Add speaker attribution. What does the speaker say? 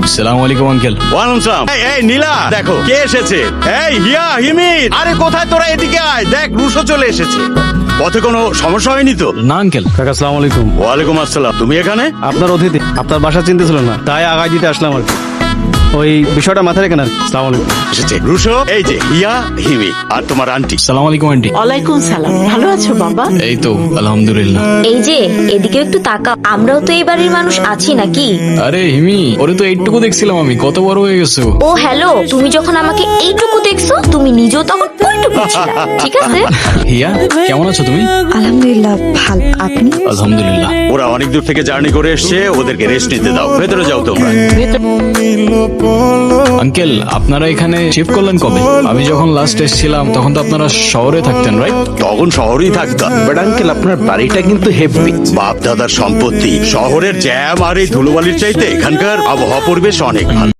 Speaker 1: আসসালামু আলাইকুম আঙ্কেল।
Speaker 2: ওয়ালাইকুম সালাম। এই নীলা, দেখো কে এসেছে। এই হিয়া, হিমির, আরে কোথায় তোরা? এদিকে আয়, দেখ রুশো চলে এসেছে। পথে কোনো সমস্যা হয়নি তো?
Speaker 1: না আঙ্কেল।
Speaker 3: কাকা আসসালামু আলাইকুম।
Speaker 2: ওয়ালাইকুম আসসালাম। তুমি এখানে?
Speaker 3: আপনার অতিথি, আপনার বাসা চিনতে ছিল না, তাই আগায় দিতে আসলাম আর কি। ওই বিষয়টা মাথায় রেখেন আর কি। আসসালামু আলাইকুম।
Speaker 2: এসেছে রুশো, এই যে হিয়া, হিমি আর তোমার আন্টি।
Speaker 1: আসসালামু আলাইকুম আন্টি।
Speaker 4: ওয়ালাইকুম সালাম। ভালো আছো বাবা?
Speaker 1: এই তো আলহামদুলিল্লাহ।
Speaker 5: এই যে এদিকে একটু তাকাও, আমরাও তো এই বাড়ির মানুষ আছি নাকি?
Speaker 1: আরে হিমি, ওরে তো এইটুকু দেখছিলাম আমি, কত বড় হয়ে গেছো।
Speaker 5: ও হ্যালো, তুমি যখন আমাকে এইটুকু দেখছো, তুমি নিজেও তখন ওইটুকু ছিলা, ঠিক আছে?
Speaker 1: হিয়া, কেমন আছো তুমি?
Speaker 5: আলহামদুলিল্লাহ ভালো, আপনি?
Speaker 1: আলহামদুলিল্লাহ।
Speaker 2: ওরা অনেক দূর থেকে জার্নি করে এসছে, ওদেরকে রেস্ট নিতে দাও। ভেতরে যাও তোমরা।
Speaker 1: আঙ্কেল, আপনারা এখানে শিফট করলেন কবে? আমি যখন লাস্ট এসেছিলাম তখন তো আপনারা শহরে থাকতেন, রাইট?
Speaker 2: তখন শহরেই থাকতাম।
Speaker 6: বাট আঙ্কেল আপনার বাড়িটা কিন্তু হেভি।
Speaker 2: বাপ দাদার সম্পত্তি। শহরের জ্যাম আর এই ধুলোবালির চাইতে এখানকার আবহাওয়া পরিবেশ অনেক ভালো।